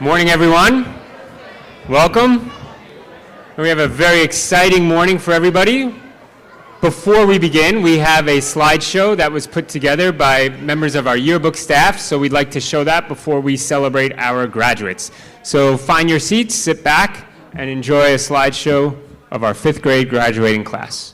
Morning, everyone. Welcome. We have a very exciting morning for everybody. Before we begin, we have a slideshow that was put together by members of our yearbook staff, so we'd like to show that before we celebrate our graduates. So find your seats, sit back, and enjoy a slideshow of our 5th grade graduating class.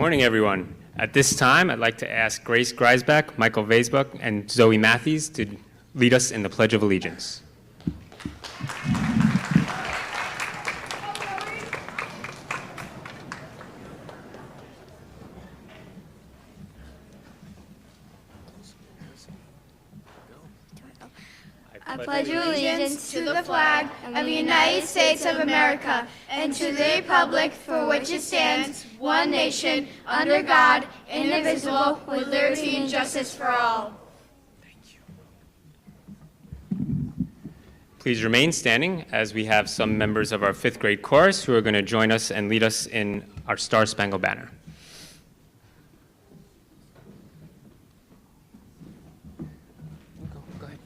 Morning, everyone. At this time, I'd like to ask Grace Greisbach, Michael Vaisbuck, and Zoe Matthews to lead us in the Pledge of Allegiance. I pledge allegiance to the flag of the United States of America and to the republic for which it stands, one nation, under God, indivisible, with liberty and justice for all. Thank you. Please remain standing as we have some members of our fifth grade chorus who are going to join us and lead us in our Star Spangled Banner. Go ahead.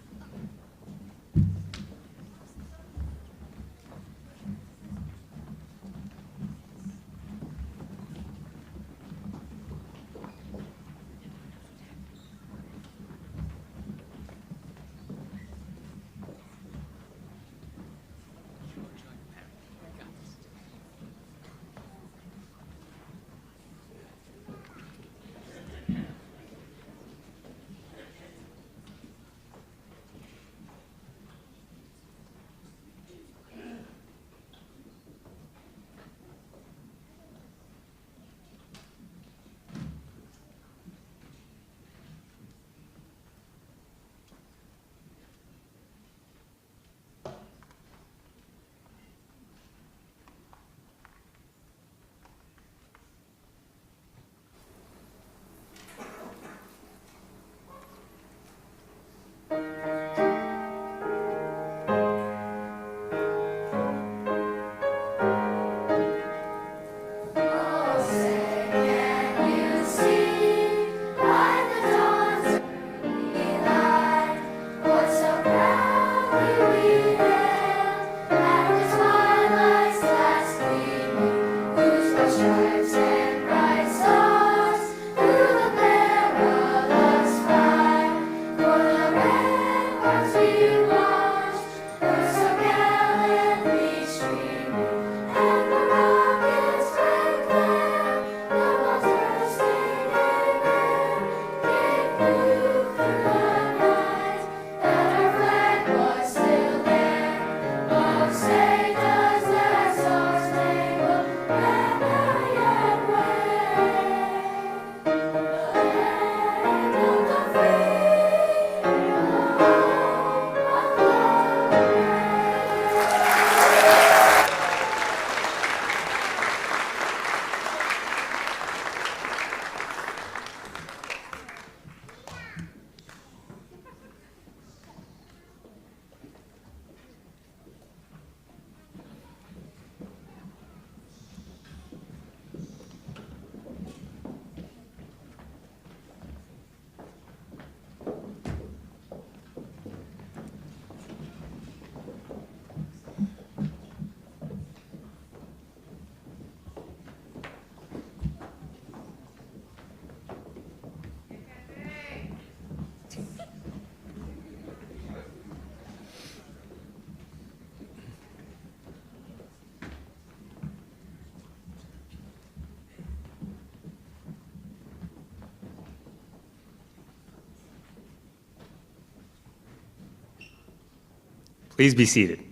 Please be seated.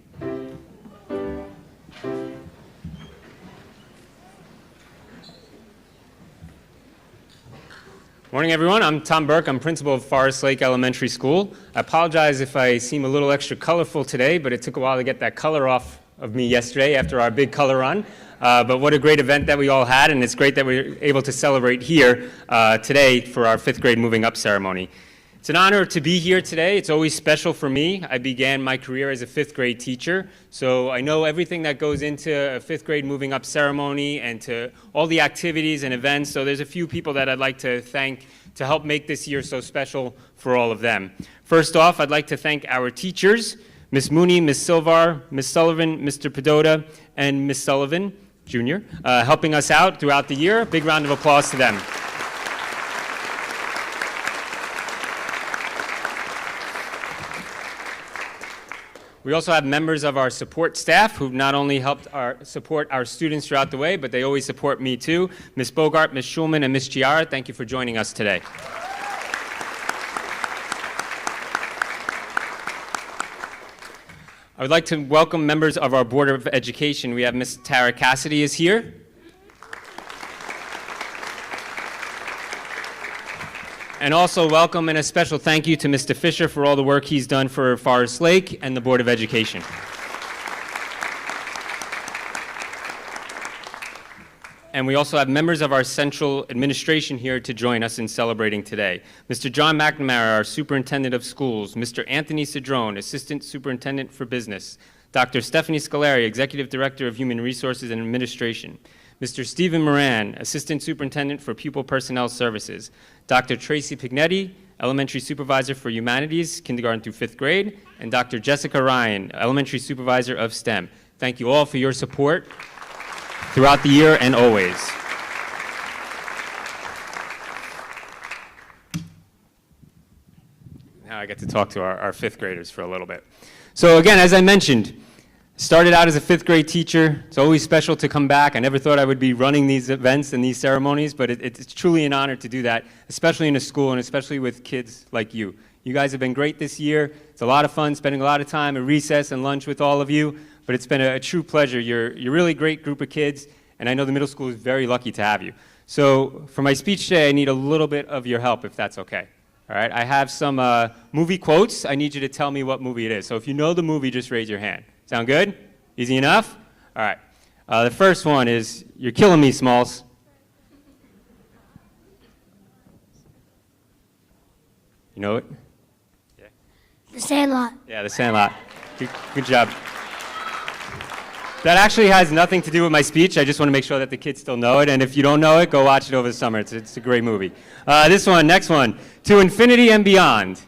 Morning, everyone. I'm Tom Burke. I'm principal of Forest Lake Elementary School. I apologize if I seem a little extra colorful today, but it took a while to get that color off of me yesterday after our big color run. But what a great event that we all had, and it's great that we're able to celebrate here today for our fifth grade moving up ceremony. It's an honor to be here today. It's always special for me. I began my career as a fifth grade teacher, so I know everything that goes into a fifth grade moving up ceremony and to all the activities and events. So there's a few people that I'd like to thank to help make this year so special for all of them. First off, I'd like to thank our teachers, Ms. Mooney, Ms. Silvar, Ms. Sullivan, Mr. Pedota, and Ms. Sullivan, Jr., helping us out throughout the year. Big round of applause to them. We also have members of our support staff who've not only helped support our students throughout the way, but they always support me too. Ms. Bogart, Ms. Schulman, and Ms. Chiara, thank you for joining us today. I would like to welcome members of our Board of Education. We have Ms. Tara Cassidy is here. And also welcome and a special thank you to Mr. Fisher for all the work he's done for Forest Lake and the Board of Education. And we also have members of our central administration here to join us in celebrating today. Mr. John McNamara, our Superintendent of Schools, Mr. Anthony Cedrone, Assistant Superintendent for Business, Dr. Stephanie Scolari, Executive Director of Human Resources and Administration, Mr. Stephen Moran, Assistant Superintendent for Pupil Personnel Services, Dr. Tracy Pignetti, Elementary Supervisor for Humanities, kindergarten through 5th grade, and Dr. Jessica Ryan, Elementary Supervisor of STEM. Thank you all for your support throughout the year and always. Now I get to talk to our 5th graders for a little bit. So again, as I mentioned, started out as a 5th grade teacher. It's always special to come back. I never thought I would be running these events and these ceremonies, but it's truly an honor to do that, especially in a school and especially with kids like you. You guys have been great this year. It's a lot of fun spending a lot of time at recess and lunch with all of you, but it's been a true pleasure. You're a really great group of kids, and I know the middle school is very lucky to have you. So for my speech today, I need a little bit of your help, if that's okay. All right, I have some movie quotes. I need you to tell me what movie it is. So if you know the movie, just raise your hand. Sound good? Easy enough? All right. The first one is, "You're killing me, Smalls." You know it? Yeah. The Sandlot. Yeah, The Sandlot. Good job. That actually has nothing to do with my speech. I just want to make sure that the kids still know it. And if you don't know it, go watch it over the summer. It's a great movie. This one, next one. "To Infinity and Beyond."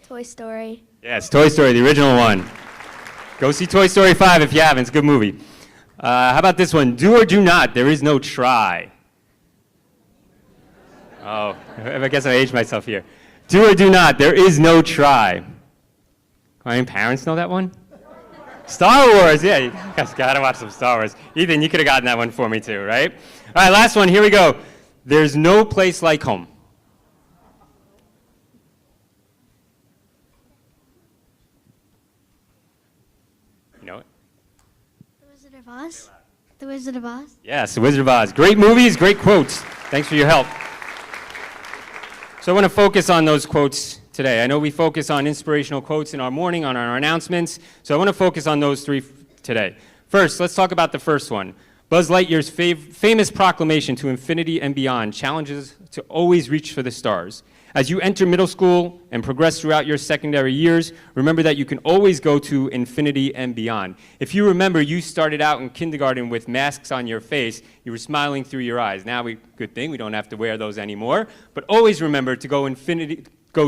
Toy Story. Yeah, it's Toy Story, the original one. Go see Toy Story 5 if you haven't. It's a good movie. How about this one? "Do or do not, there is no try." Oh, I guess I aged myself here. "Do or do not, there is no try." My parents know that one? Star Wars, yeah, you guys gotta watch some Star Wars. Ethan, you could have gotten that one for me too, right? All right, last one, here we go. "There's no place like home." You know it? The Wizard of Oz. The Wizard of Oz. Yes, The Wizard of Oz. Great movies, great quotes. Thanks for your help. So I want to focus on those quotes today. I know we focus on inspirational quotes in our morning, on our announcements, so I want to focus on those 3 today. First, let's talk about the first one. Buzz Lightyear's famous proclamation, "To Infinity and Beyond," challenges to always reach for the stars. As you enter middle school and progress throughout your secondary years, remember that you can always go to infinity and beyond. If you remember, you started out in kindergarten with masks on your face. You were smiling through your eyes. Now, good thing, we don't have to wear those anymore. But always remember to go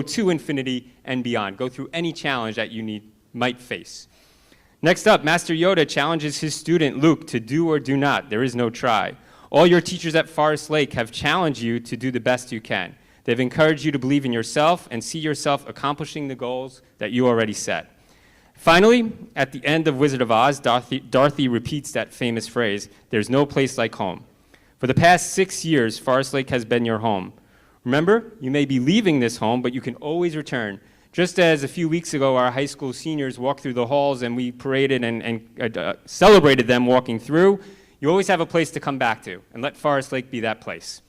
to infinity and beyond. Go through any challenge that you might face. Next up, Master Yoda challenges his student Luke to do or do not. There is no try. All your teachers at Forest Lake have challenged you to do the best you can. They've encouraged you to believe in yourself and see yourself accomplishing the goals that you already set. Finally, at the end of Wizard of Oz, Dorothy repeats that famous phrase, "There's no place like home." For the past 6 years, Forest Lake has been your home. Remember, you may be leaving this home, but you can always return. Just as a few weeks ago, our high school seniors walked through the halls and we paraded and celebrated them walking through, you always have a place to come back to, and let Forest Lake be that place.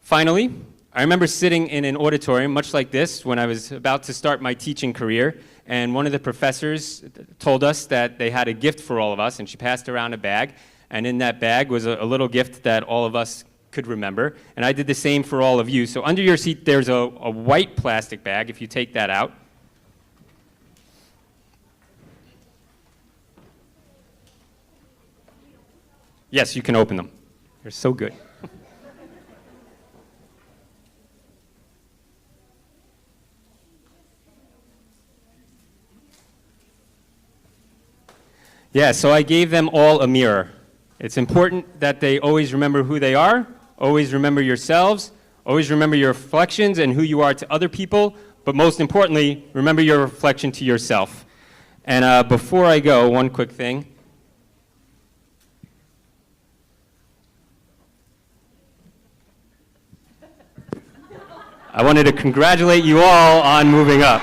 Finally, I remember sitting in an auditorium much like this when I was about to start my teaching career, and one of the professors told us that they had a gift for all of us, and she passed around a bag, and in that bag was a little gift that all of us could remember, and I did the same for all of you. So under your seat, there's a white plastic bag, if you take that out. Yes, you can open them. They're so good. Yeah, so I gave them all a mirror. It's important that they always remember who they are, always remember yourselves, Always remember your reflections and who you are to other people, but most importantly, remember your reflection to yourself. And before I go, one quick thing. I wanted to congratulate you all on moving up.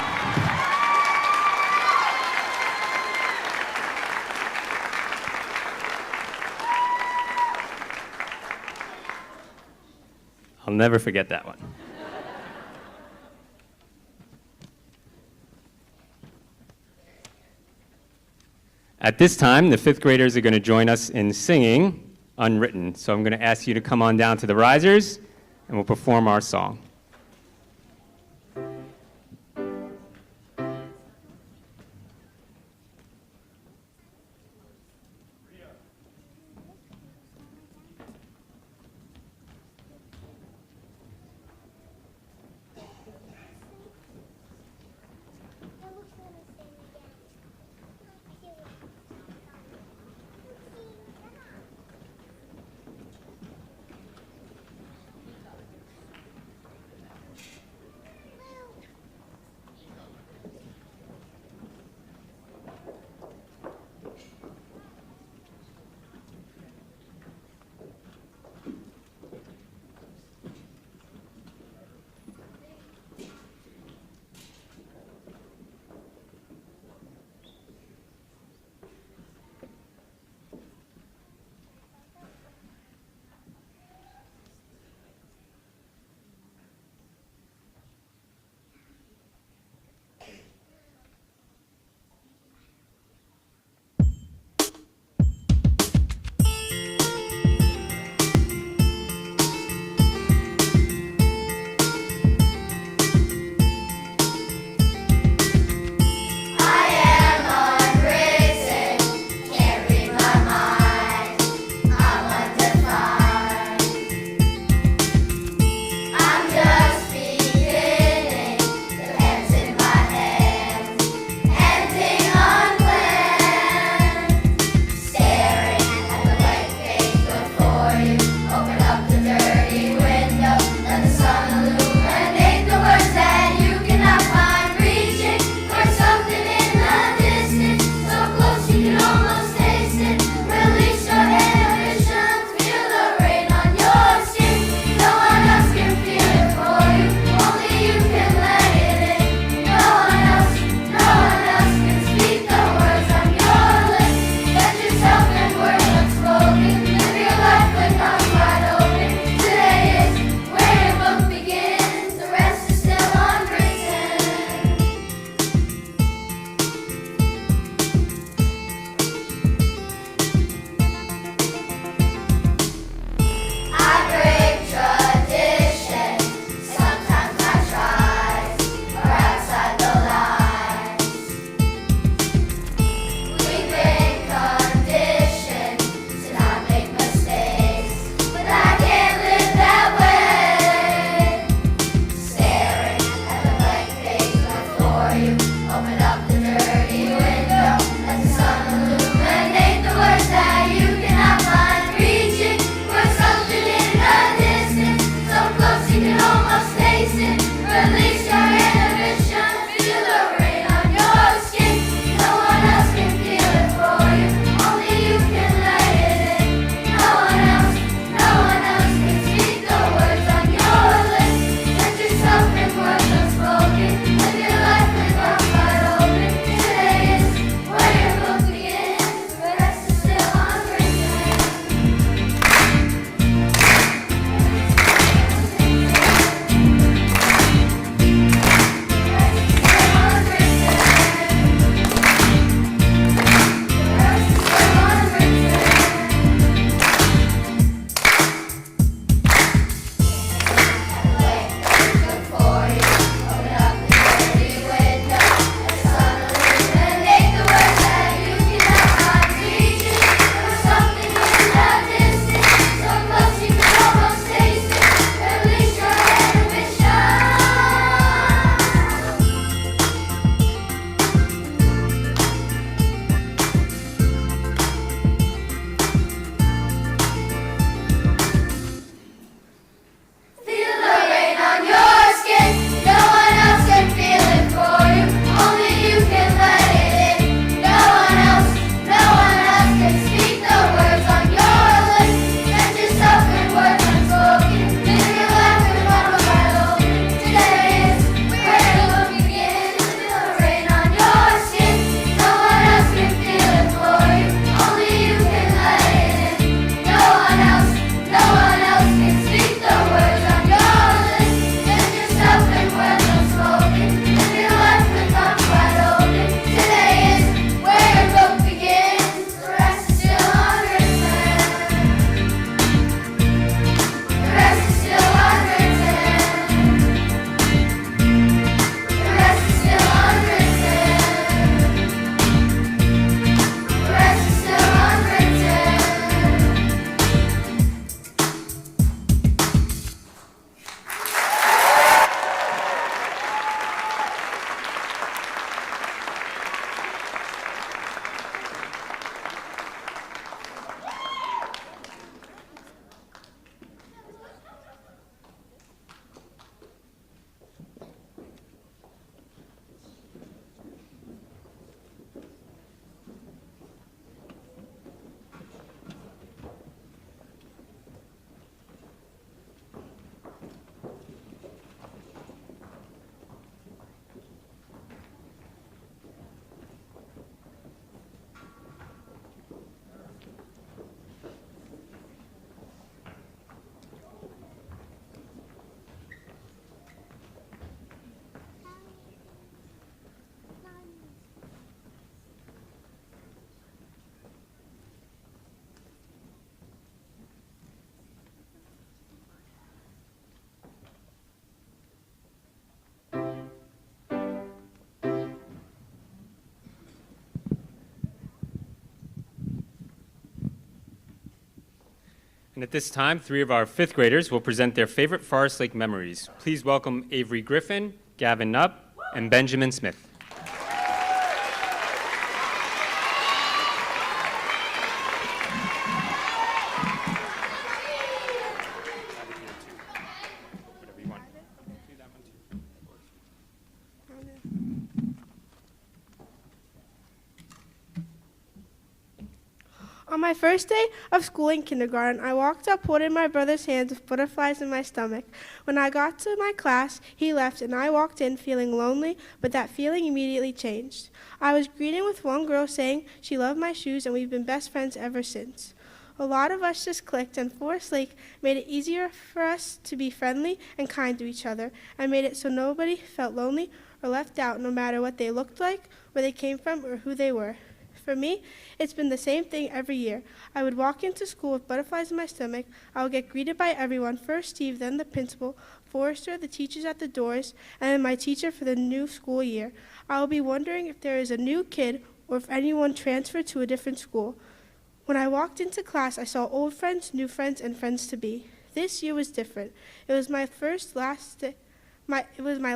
I'll never forget that one. At this time, the fifth graders are going to join us in singing Unwritten. So I'm going to ask you to come on down to the risers, and we'll perform our song. And at this time, 3 of our 5th graders will present their favorite Forest Lake memories. Please welcome Avery Griffin, Gavin Nupp, and Benjamin Smith. On my first day of school in kindergarten, I walked up holding my brother's hands with butterflies in my stomach. When I got to my class, he left and I walked in feeling lonely, but that feeling immediately changed. I was greeted with one girl saying she loved my shoes and we've been best friends ever since. A lot of us just clicked, and Forest Lake made it easier for us to be friendly and kind to each other, and made it so nobody felt lonely or left out no matter what they looked like, where they came from, or who they were. For me, it's been the same thing every year. I would walk into school with butterflies in my stomach. I would get greeted by everyone, first Steve, then the principal, Forrester, the teachers at the doors, and then my teacher for the new school year. I will be wondering if there is a new kid or if anyone transferred to a different school. When I walked into class, I saw old friends, new friends, and friends to be. This year was different. It was my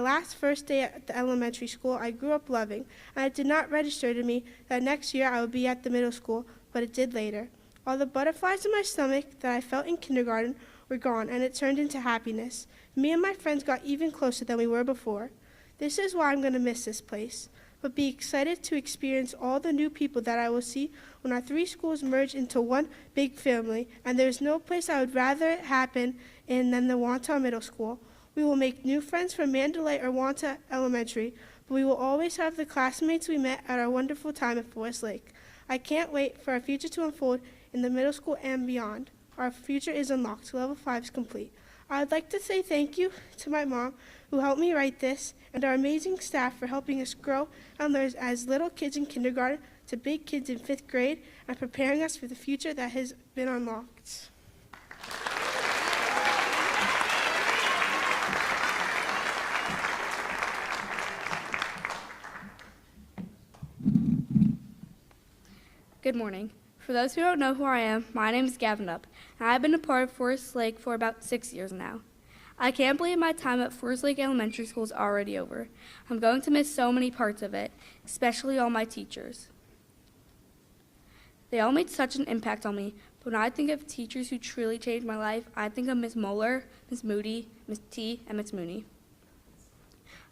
last first day at the elementary school I grew up loving, and it did not register to me that next year I would be at the middle school, but it did later. All the butterflies in my stomach that I felt in kindergarten were gone, and it turned into happiness. Me and my friends got even closer than we were before. This is why I'm going to miss this place, but be excited to experience all the new people that I will see when our 3 schools merge into one big family, and there is no place I would rather it happen in than the Wantagh Middle School. We will make new friends from Mandalay or Wantagh Elementary, but we will always have the classmates we met at our wonderful time at Forest Lake. I can't wait for our future to unfold in the middle school and beyond. Our future is unlocked. Level 5 is complete. I would like to say thank you to my mom, who helped me write this, and our amazing staff for helping us grow and learn as little kids in kindergarten to big kids in 5th grade and preparing us for the future that has been unlocked. Good morning. For those who don't know who I am, my name is Gavin Nupp, and I've been a part of Forest Lake for about 6 years now. I can't believe my time at Forest Lake Elementary School is already over. I'm going to miss so many parts of it, especially all my teachers. They all made such an impact on me, but when I think of teachers who truly changed my life, I think of Miss Moeller, Miss Moody, Miss T, and Miss Mooney.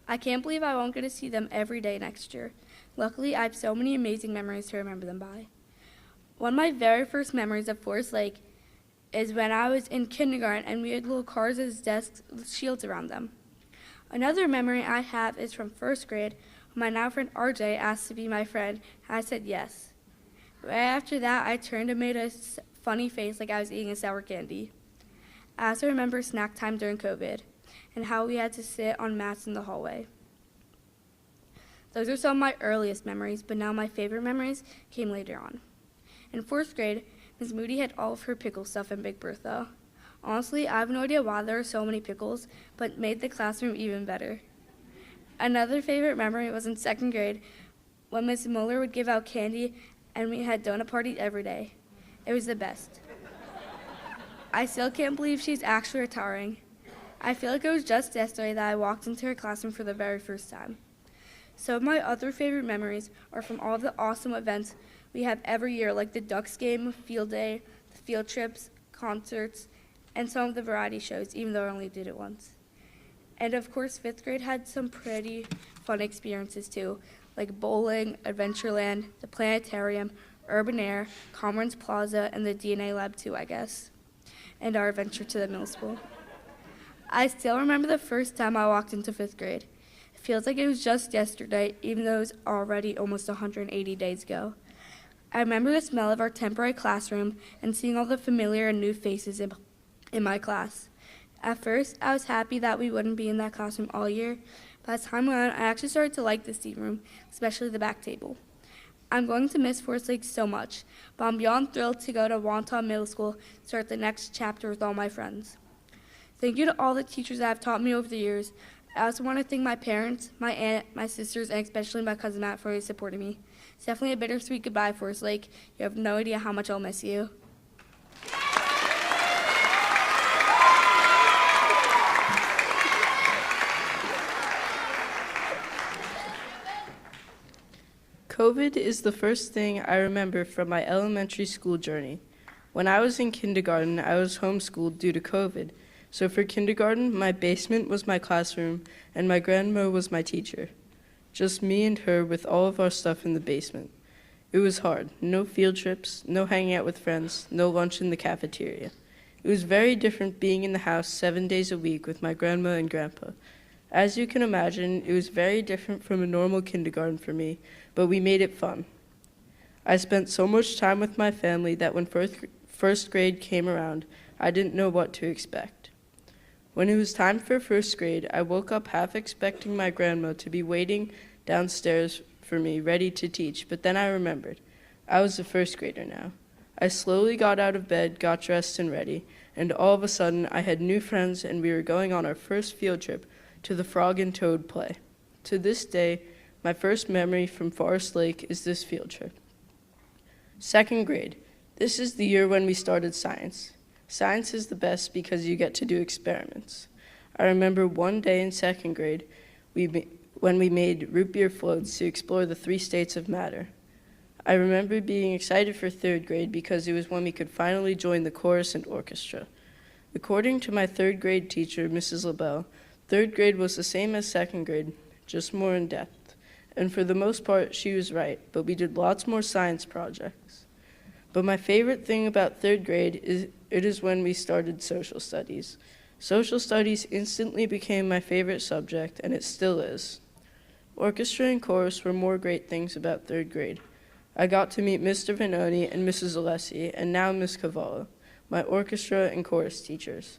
I can't believe I won't get to see them every day next year. Luckily, I have so many amazing memories to remember them by. One of my very first memories of Forest Lake is when I was in kindergarten and we had little cars as desks with shields around them. Another memory I have is from first grade when my now friend RJ asked to be my friend, and I said yes. Right after that, I turned and made a funny face like I was eating a sour candy. I also remember snack time during COVID and how we had to sit on mats in the hallway. Those are some of my earliest memories, but now my favorite memories came later on. In 4th grade, Ms. Moody had all of her pickle stuff in Big Bertha. Honestly, I have no idea why there are so many pickles, but it made the classroom even better. Another favorite memory was in 2nd grade when Ms. Mueller would give out candy and we had donut parties every day. It was the best. I still can't believe she's actually retiring. I feel like it was just yesterday that I walked into her classroom for the very first time. Some of my other favorite memories are from all of the awesome events we have every year, like the Ducks game, field day, the field trips, concerts, and some of the variety shows, even though I only did it once. And of course, 5th grade had some pretty fun experiences too, like bowling, Adventureland, the planetarium, Urban Air, Commerce Plaza, and the DNA lab too, I guess, and our adventure to the middle school. I still remember the first time I walked into 5th grade. It feels like it was just yesterday, even though it was already almost 180 days ago. I remember the smell of our temporary classroom and seeing all the familiar and new faces in my class. At first, I was happy that we wouldn't be in that classroom all year, but as time went on, I actually started to like the seat room, especially the back table. I'm going to miss Forest Lake so much, but I'm beyond thrilled to go to Wantagh Middle School to start the next chapter with all my friends. Thank you to all the teachers that have taught me over the years. I also want to thank my parents, my aunt, my sisters, and especially my cousin Matt for always supporting me. It's definitely a bittersweet goodbye, Forest Lake. You have no idea how much I'll miss you. COVID is the first thing I remember from my elementary school journey. When I was in kindergarten, I was homeschooled due to COVID. So for kindergarten, my basement was my classroom and my grandma was my teacher. Just me and her with all of our stuff in the basement. It was hard. No field trips, no hanging out with friends, no lunch in the cafeteria. It was very different being in the house 7 days a week with my grandma and grandpa. As you can imagine, it was very different from a normal kindergarten for me, but we made it fun. I spent so much time with my family that when first grade came around, I didn't know what to expect. When it was time for first grade, I woke up half expecting my grandma to be waiting downstairs for me, ready to teach, but then I remembered. I was a first grader now. I slowly got out of bed, got dressed and ready, and all of a sudden I had new friends and we were going on our first field trip to the Frog and Toad play. To this day, my first memory from Forest Lake is this field trip. Second grade. This is the year when we started science. Science is the best because you get to do experiments. I remember one day in second grade when we made root beer floats to explore the 3 states of matter. I remember being excited for third grade because it was when we could finally join the chorus and orchestra. According to my third grade teacher, Mrs. LaBelle, third grade was the same as second grade, just more in depth. And for the most part, she was right, but we did lots more science projects. But my favorite thing about third grade is it is when we started social studies. Social studies instantly became my favorite subject, and it still is. Orchestra and chorus were more great things about third grade. I got to meet Mr. Vanoni and Mrs. Alessi, and now Miss Cavallo, my orchestra and chorus teachers.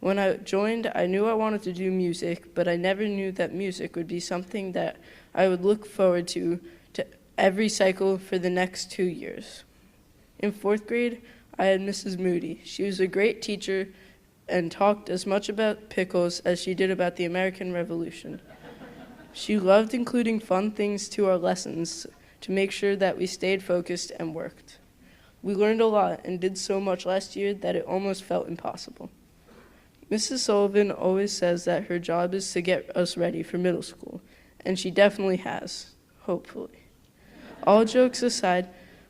When I joined, I knew I wanted to do music, but I never knew that music would be something that I would look forward to every cycle for the next 2 years. In fourth grade, I had Mrs. Moody. She was a great teacher and talked as much about pickles as she did about the American Revolution. She loved including fun things to our lessons to make sure that we stayed focused and worked. We learned a lot and did so much last year that it almost felt impossible. Mrs. Sullivan always says that her job is to get us ready for middle school, and she definitely has, hopefully. All jokes aside,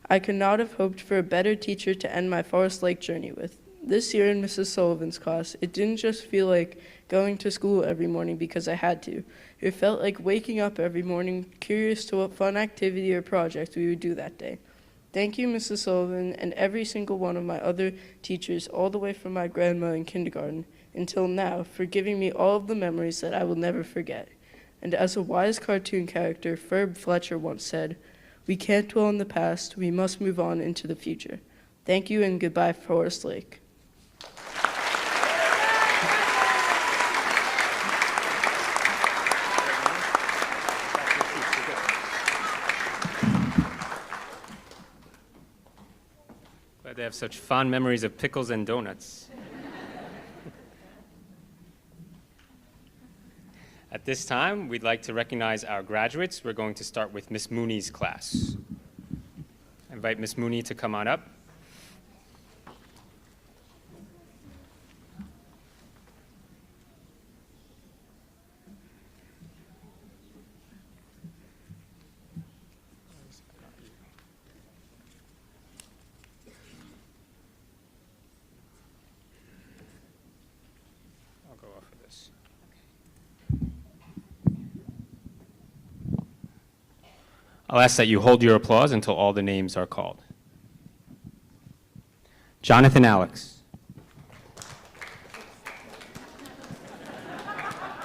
I could not have hoped for a better teacher to end my Forest Lake journey with. This year in Mrs. Sullivan's class, it didn't just feel like going to school every morning because I had to. It felt like waking up every morning, curious to what fun activity or project we would do that day. Thank you, Mrs. Sullivan, and every single one of my other teachers, all the way from my grandma in kindergarten until now, for giving me all of the memories that I will never forget. And as a wise cartoon character, Ferb Fletcher once said, "We can't dwell in the past, we must move on into the future." Thank you and goodbye, Forest Lake. Glad they have such fond memories of pickles and donuts. At this time, we'd like to recognize our graduates. We're going to start with Miss Mooney's class. I invite Miss Mooney to come on up. I'll go off of this. I'll ask that you hold your applause until all the names are called. Jonathan Alex.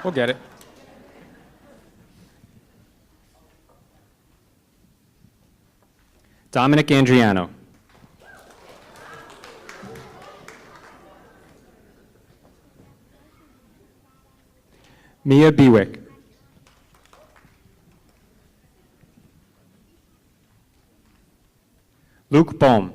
We'll get it. Dominic Andriano. Mia Bewick. Luke Bohm.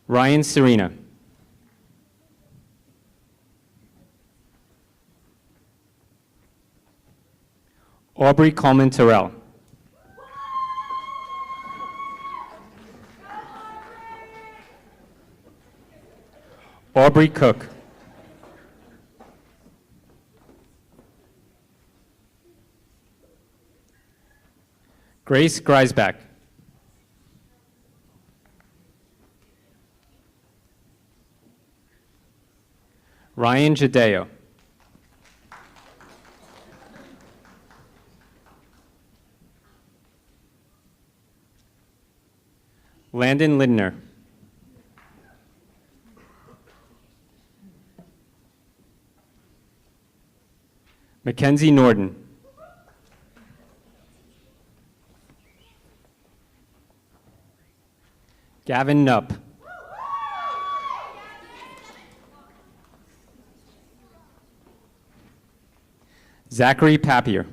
Ryan Serena. Aubrey Coleman Terrell. Aubrey Cook. Grace Greisbach. Ryan Jadeo. Landon Lindner. Mackenzie Norden. Gavin Nupp. Zachary Papier.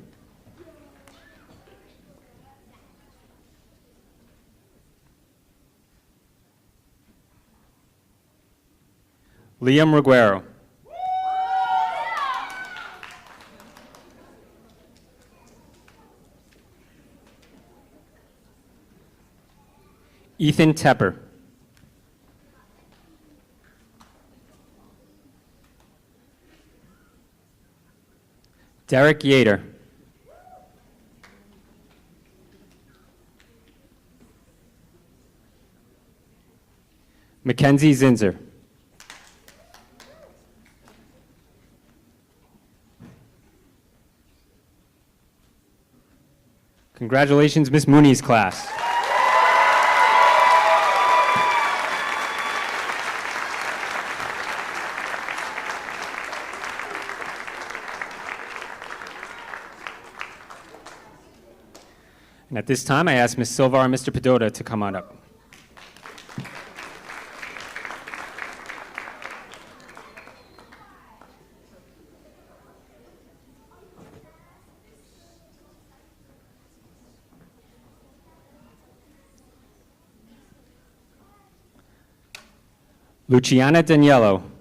Liam Reguero. Ethan Tepper. Derek Yater. Mackenzie Zinzer. Congratulations, Miss Mooney's class. And at this time, I ask Ms. Silva and Mr. Pedota to come on up. Luciana Daniello.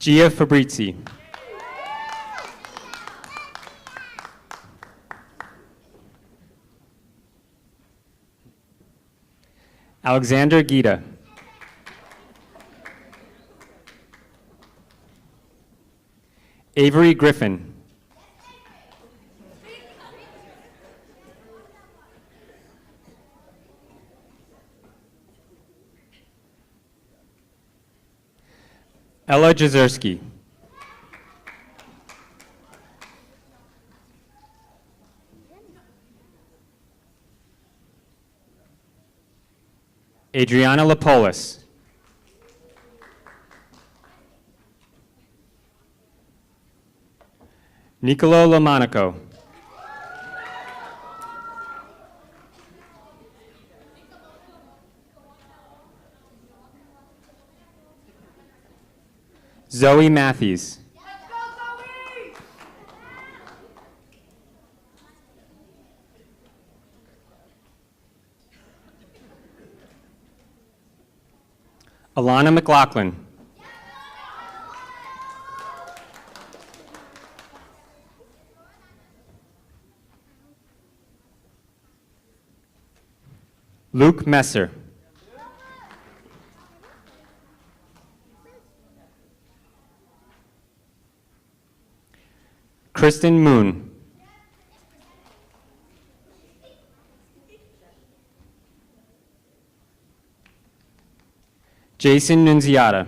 Gia Fabrizi. Alexander Gita. Avery Griffin. Ella Jezerski. Adriana Lapolis. Nicolo Lamonaco. Zoe Matthews. Alana McLaughlin. Luke Messer. Kristen Moon. Jason Nunziata.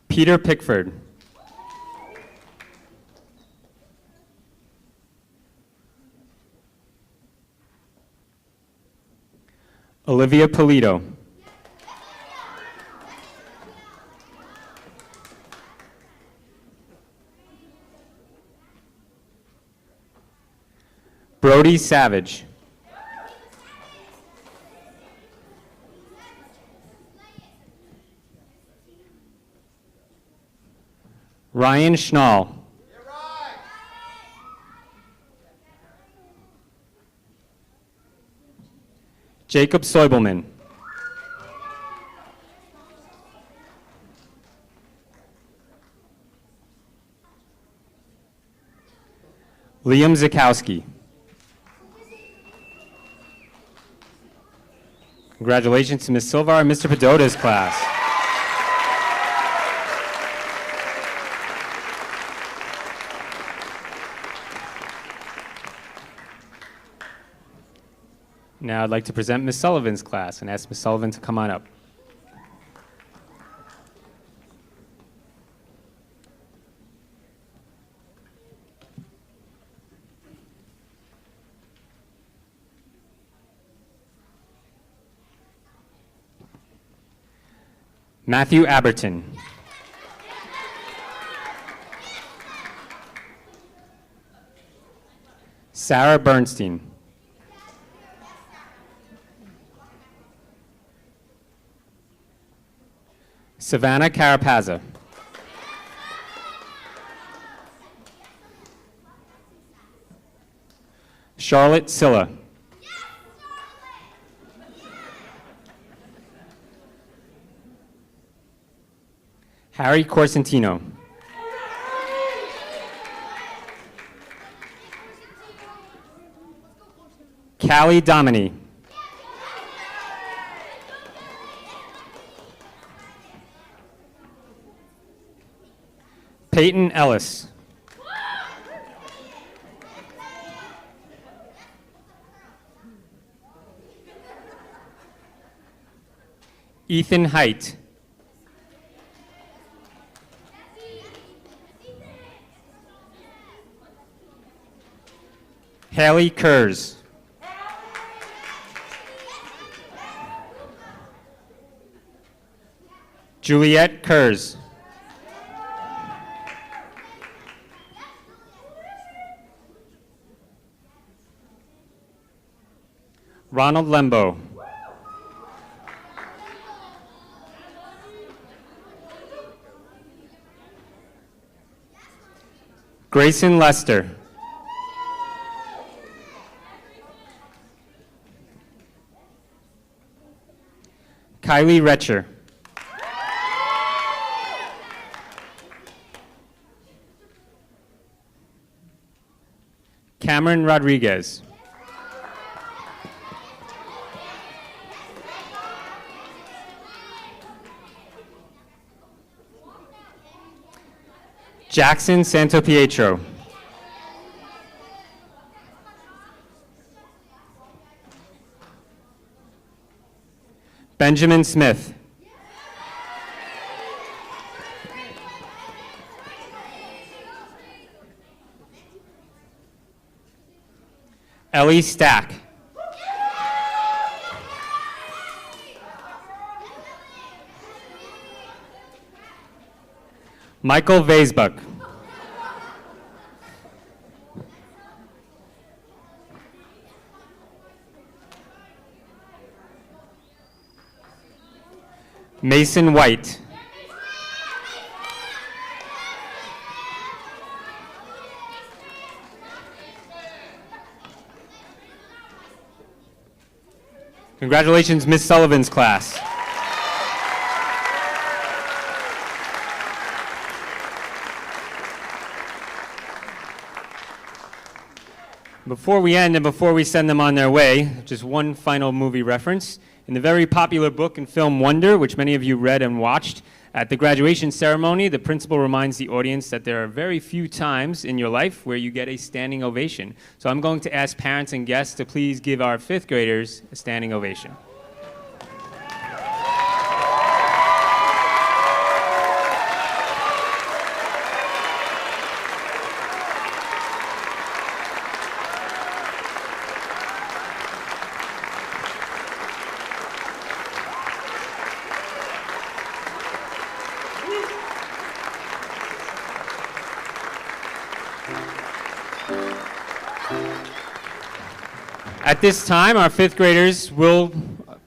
Peter Pickford. Olivia Polito. Brody Savage. Ryan Schnall. Jacob Soibelman. Liam Zakowski. Congratulations to Ms. Silvar and Mr. Padota's class. Now I'd like to present Ms. Sullivan's class and ask Ms. Sullivan to come on up. Matthew Aberton. Sarah Bernstein. Savannah Carapazza. Charlotte Silla. Harry Corsentino. Callie Domini. Peyton Ellis. Ethan Height. Haley Kurz. Juliet Kurz. Ronald Lembo. Grayson Lester. Kylie Retcher. Cameron Rodriguez. Jackson Santopietro. Benjamin Smith. Ellie Stack. Michael Vaisbuck. Mason White. Congratulations, Ms. Sullivan's class. Before we end and before we send them on their way, just one final movie reference. In the very popular book and film Wonder, which many of you read and watched, at the graduation ceremony, the principal reminds the audience that there are very few times in your life where you get a standing ovation. So I'm going to ask parents and guests to please give our fifth graders a standing ovation. At this time, our fifth graders will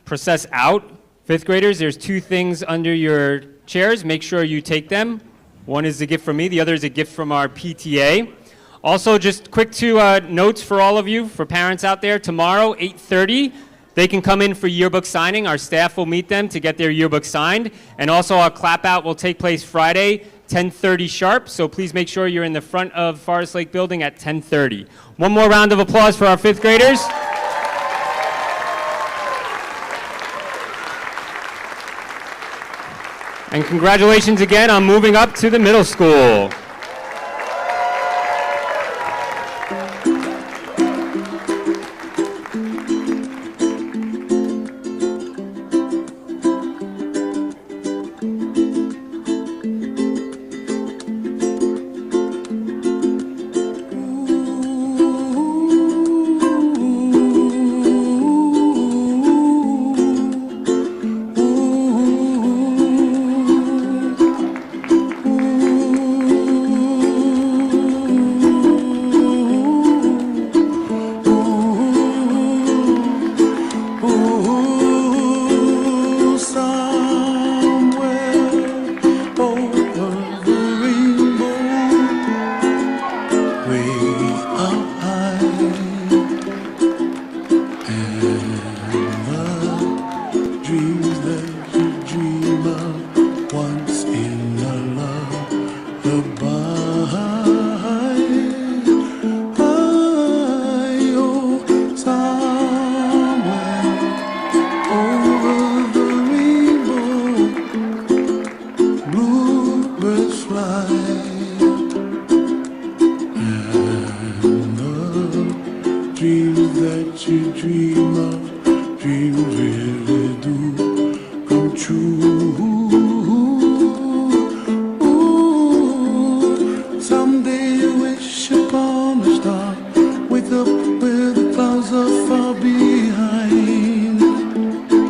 process out. Fifth graders, there's two things under your chairs. Make sure you take them. One is a gift from me, the other is a gift from our PTA. Also, just quick two notes for all of you, for parents out there. Tomorrow, 8:30, they can come in for yearbook signing. Our staff will meet them to get their yearbook signed. And also, our clap out will take place Friday, 10:30 sharp. So please make sure you're in the front of Forest Lake Building at 10:30. One more round of applause for our fifth graders. And congratulations again on moving up to the middle school. Dreams that you dream of, dreams really do